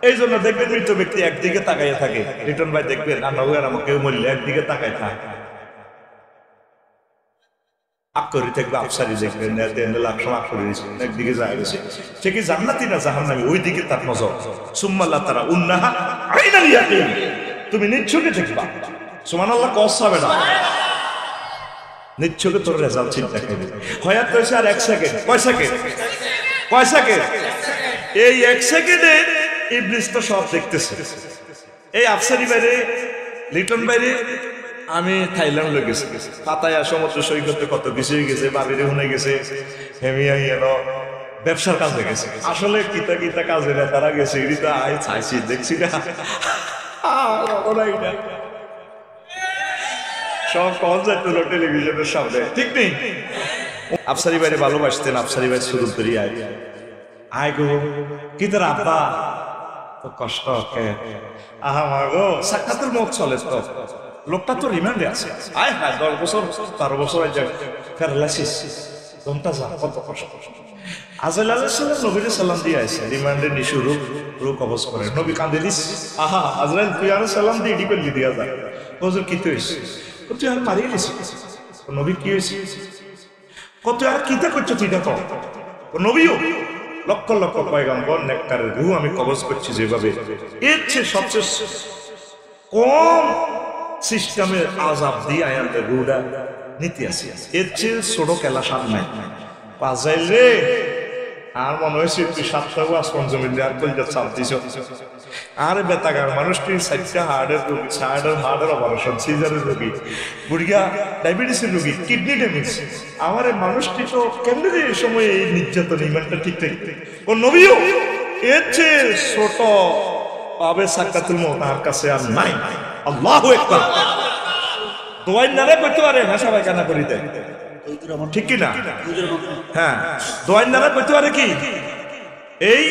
এই জন্য দেখবেন মৃত ব্যক্তি একদিকে তাকাইয়া থাকে। রিটন ভাই দেখবেন আনাউয়ার আমাকে মরলে একদিকে তাকায় থাকে আকরি থাকবে আফসারি দেখবেন একদিকে যায় সে কি জান্নাতি না জাহান্নামী ওই দিকে তার নজর। সুম্মাল্লাহ তারা উন্নাহা আইনাল ইয়াকিন, তুমি নিচ্ছকে দেখবা। সুবহানাল্লাহ কস হবে না নিচ্ছকে তোর রেজাল্ট চিন্তা করবে। হয়াত হয়েছে আর 1 সেকেন্ড। কয় সেকেন্ড? কয় সেকেন্ড? এই 1 সেকেন্ডে ইবলিস তো সব দেখতেছে। এই আফসারি বাইরে লিটন বাইরে আমি থাইল্যান্ড লয়ে গেছি, পাতায়া সমুদ্র সৈকতে কত কিছু হয়ে গেছে, বাবিরে হুনে গেছে, হেমিয়া এলো ব্যবসার কাজে গেছে। আসলে কিতা কিতা কাজে না তারা গেছে এটা আই চাইছি দেখছি না সব কল যায় তো টেলিভিশনের সামনে, ঠিক নেই? আফসারি বাইরে ভালোবাসতেন, আফসারি ভাই শুরু করি আয় গো কি তোর আব্বা তো কষ্ট কে আহা মা গো সাক্ষাতের মুখ চলে তো লোকটা তো রিমান্ডে আছে। আয় হ্যাঁ 10 বছর 12 বছর প্যারালাইসিস কোনটা যা কত কষ্ট। আজরাইল আলাইহিস সালাম নবীর সালাম দিয়ে আসে রিমান্ডে নিশু রূপ কবজ করে। নবী কাঁদে দিস আহা আজরাইল তুই আর সালাম দিয়ে ইডি করে দিয়া যায় হুজুর কি হইছে? তুই আর মারিয়ে দিস। নবী কি হয়েছে? কত আর কিতা করছো তুই দেখো। নবীও লক্ষ লক্ষ পয়গম্বর নেককারের রূহ আমি কবজ করছি যেভাবে, এর চেয়ে সবচেয়ে কম সিস্টেমের আযাব দিয়ে আয়াতের রূহটা নীতি আছে। এর চেয়ে ছোট খেলা সামনে পাজাইল রে। আর মনে হয়েছে তুই 7টা আসমান জমিন আর কলজা চাপ দিছ। আর বেতাগার মানুষটি 4টা হার্টের রোগী, হার্টের অপারেশন, সিজারের রোগী, বুড়িয়া ডায়াবেটিসের রোগী, কিডনি ড্যামেজ। আমার মানুষটি তো কেমনে এই সময় এই নির্যাতন ইমানটা ঠিক থাকে। ও নবীও এর চেয়ে ছোট পাবে সাকাতুল মউত তার কাছে আর নাই। আল্লাহু আকবার। দোয়াই নারে কইতে পারে ভাষা বাইকানা করি দেয়, ঠিক কি না? হ্যাঁ দোয়াই নারে কইতে পারে কি এই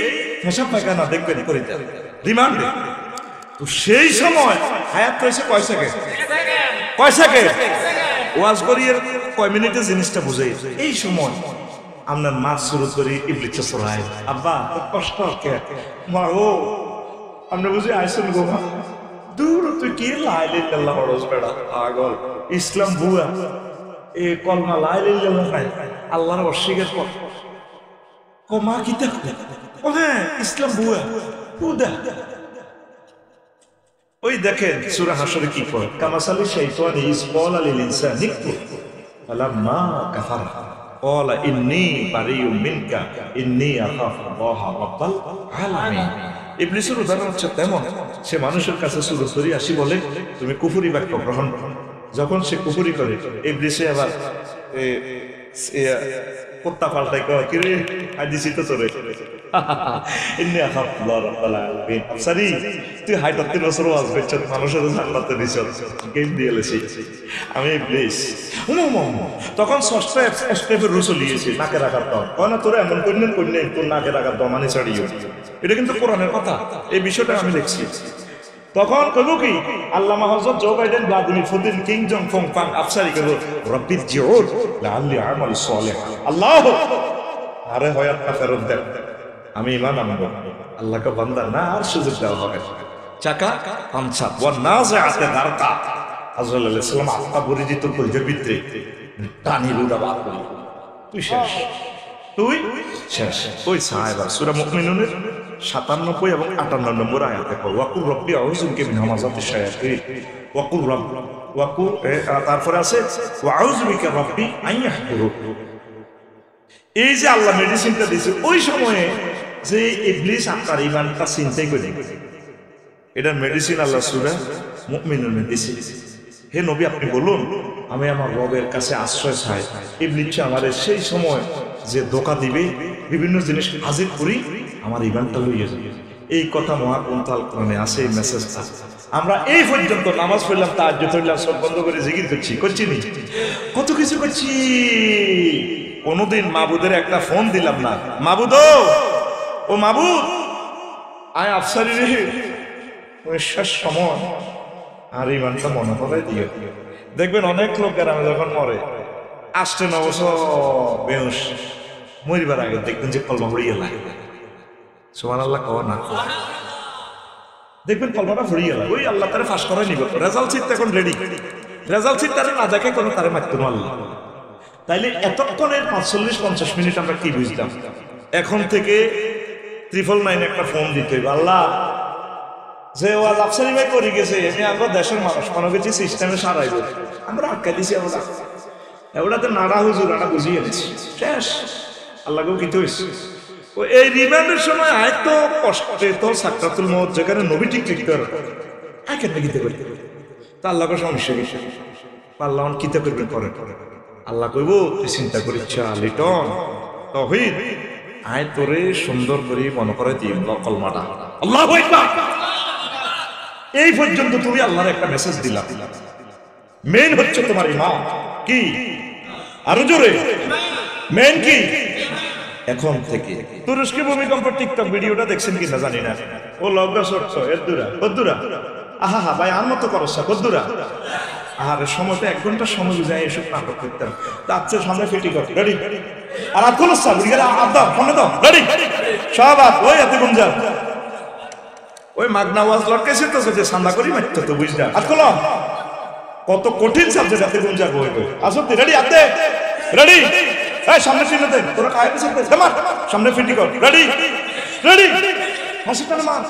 পেশাব পায়খানা দেখবেন করে দেন রিমান্ডে। তো সেই সময় হায়াত রয়েছে কয় সেকেন্ড, কয় সেকেন্ড ওয়াজ করিয়ে কয় মিনিটে জিনিসটা বুঝে। এই সময় আপনার মাছ শুরু করি ইবলিস চড়ায়, আব্বা কষ্ট কে মা ও আপনি বুঝে আইসুন গো মা দূর তুই কি লাইল্লাহ হরজ বেড়া পাগল ইসলাম বুয়া এ কলমা লাইল্লাহ নাই আল্লাহর অস্বীকার কর কমা কি দেখো ও হ্যাঁ ইসলাম বুয়া বুদা। ওই দেখেন সূরা হাশরে কি কয়, কামাসালি শাইতানি ইজ ক্বালা লিল ইনসানি ইকফুর ফালাম্মা কাফারা ক্বালা ইন্নী বারিউম মিনকা ইন্নী আখাফুল্লাহ রাব্বাল আলামিন। ইবলিসের উদাহরণ হচ্ছে তেমন, সে মানুষের কাছে সরাসরি আসি বলে তুমি কুফরি বাক্য গ্রহণ করো। যখন সে কুফরি করে ইবলিসে আবার কুত্তা পাল্টাই কয় কি রে হাদিসই তো চলে ইন্নী আখাফুল্লাহ রাব্বাল আলামিন। আফসারি তুই ৩৭ বছর ওয়াজ করছ মানুষের জান্নাতে দিছ গেম দিয়ে লেছি আমি ইবলিস। তখন ষষ্ঠ স্টেপের রুসল দিয়েছে নাকের আঘাত দাও কয় না তোরা এমন করলেন করলেন তোর নাকের আঘাত দাও মানে ছাড়িও। এটা কিন্তু কোরআনের কথা, এই বিষয়টা আমি দেখছি। তখন কইব কি আল্লামা হযরত জো বাইডেন ভ্লাদিমির পুতিন কিং জং ফং ফাং আফসারি কইব রব্বির জিউর লাআল্লি আমাল সালেহ আল্লাহ আরে হয়াতটা ফেরত দেন আমি ঈমান আনবো। আল্লাহকে বান্দা না আর সুযোগ দেওয়া হবে। চাকা পাঞ্চা ওয়া নাযাআতে গারকা আজরাইল আলাইহিস সালাম আত্মা পরিচিত কইজের ভিতরে টানি রুদা বাদ করি তুই শেষ, তুই শেষ। ওই সাহেবা সূরা মুমিনুনের ৯৭ এবং ৫৮ নম্বর আয়াতে কয় ওয়াকুর রব্বি আউযু বিকা মিন হামাযাতিশ শায়াতিন ওয়াকুর রব ওয়াকুর তারপরে আছে ওয়া আউযু বিকা রব্বি আন ইয়াহদুরুন। এই যে আল্লাহ মেডিসিনটা দিয়েছে ওই সময়ে যে ইবলিস আপনার ঈমানটা চিন্তাই করে এটার মেডিসিন আল্লাহ সূরা মুমিনুনে দিয়েছে। হে নবী আপনি বলুন আমি আমার রবের কাছে আশ্রয় চাই ইবলিস আমারে সেই সময় যে ধোঁকা দিবে বিভিন্ন জিনিস হাজির করি আমার ঈমানটা লইয়ে যাবে। এই কথা মহাগ্রন্থ আল কোরআনে আছে, এই মেসেজটা আমরা এই পর্যন্ত নামাজ পড়লাম তাহাজ্জুদ পড়লাম সব বন্ধ করে জিকির করছি নি কত কিছু করছি। কোনদিন মাবুদের একটা ফোন দিলাম না, মাবুদ ও মাবুদ আয় আফসারি রে শেষ সময় আর ঈমানটা মনে করে দিও। দেখবেন অনেক লোক গ্রামে যখন মরে ৮-৯ বছর বেহুশ মরিবার আগে দেখবেন যে কলমা ভরিয়ে লাগে সুবহানাল্লাহ কও না দেখবেন কলমাটা ভরিয়ে লাগে ওই আল্লাহ তারে ফাঁস করে নিব। রেজাল্ট সিট এখন রেডি, রেজাল্ট সিট তারে না দেখে কোনো তারে মারতে আল্লাহ। তাইলে এতক্ষণের ৪৫-৫০ মিনিট আমরা কি বুঝলাম? এখন থেকে 999 একটা ফোন দিতে হবে আল্লাহ যে ওয়াজ আফসারি ভাই করে গেছে আমি আমরা দেশের মানুষ মনে করছি সিস্টেমে সারাইব আমরা আটকা দিছি আমরা এগুলাতে নাড়া হুজুর আনা বুঝিয়ে দিচ্ছি শেষ আল্লাহকেও কিন্তু হয়েছে। এই রিমান্ডের সময় আয় তো কষ্টে তো সাকরাতুল মউত যেখানে নবী ঠিক লিখতে পারে আয় কেন লিখতে পারি তা আল্লাহকে সমস্যা গেছে আল্লাহ কিতা করবে করে আল্লাহ কইব তুই চিন্তা করিস লিটন তাওহীদ আয় তোরে সুন্দর করে মনে করে দিই কলমাটা আল্লাহু আকবার। এই পর্যন্ত তুমি আল্লাহর একটা মেসেজ দিলা, মেইন হচ্ছে তোমার ঈমান কি আরো জোরে মেইন কি। এখন থেকে তুরস্কে ভূমিকম্প টিকটক ভিডিওটা দেখছেন কিনা জানি না, ও লগ্গা সরছ এদুরা কদ্দুরা আহা হা ভাই আর মতো করছ কদ্দুরা আর সময়টা ১ ঘন্টা সময় বুঝাই এসব নাটক করতাম তার চেয়ে সামনে ফিটি কর রেডি আর আর কোন সাল বুঝে আর দাও ফোনে দাও রেডি সব আপ ওই এত গুঞ্জা ওই মাগনা ওয়াজ লটকেছে তো যে সান্দা করি মারতে তো বুঝলা আর কলম কত কঠিন সাবজেক্ট এত গুঞ্জা বই বই আসো রেডি আতে রেডি এই সামনে ফিরে দে তোরা কায় দিছিস মার সামনে ফিটি কর রেডি রেডি হাসিটা মার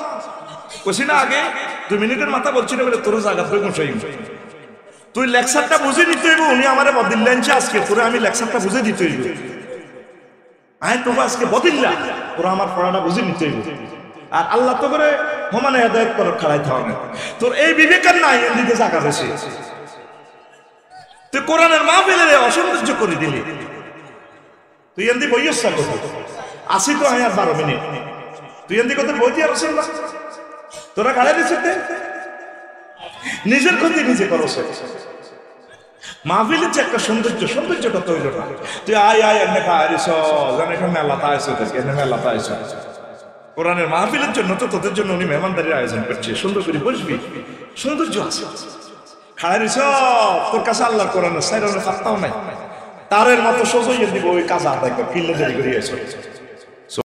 কইছি না আগে 2 মিনিটের মাথা বলছি না বলে তোর জায়গা তুই বসাই তুই লেকচারটা বুঝে দিতে হইব উনি আমারে বদিল্লানছে আজকে তোরে আমি লেকচারটা বুঝে দিতে হইব আয় তোকে আজকে বদিল্লা তোরা আমার পড়াটা বুঝে নিতে হইব আর আল্লাহ তো করে সমানে হেদায়েত করার খাড়াইতে হবে তোর এই বিবেকের নাই এদিকে জায়গা বেশি তুই কোরআনের মাহফিলে অসৌন্দর্য করে দিলি তুই এমনি বইয়েছ আসি তো আয় আর 12 মিনিট তুই এমনি কত বই দিয়ে রসেন না তোরা গাড়ি দিচ্ছে নিজের ক্ষতি নিজে করছ মাহফিলের যে একটা সৌন্দর্যটা তৈরি না তুই আয় আয় এনে খাইছ জানে এখানে মেলাতে আইসো এনে মেলাতে আইসো কোরআনের মাহফিলের জন্য তো তোদের জন্য উনি মেহমানদারির আয়োজন করছে, সুন্দর করে বসবি, সৌন্দর্য আছে। খাড়াই তোর কাছে আল্লাহর কোরআনের সাইড পাত্তাও নাই, তারের মতো সোজই দিব ওই কাজ আদায় কর, কিল্লে দেরি করিয়েছ।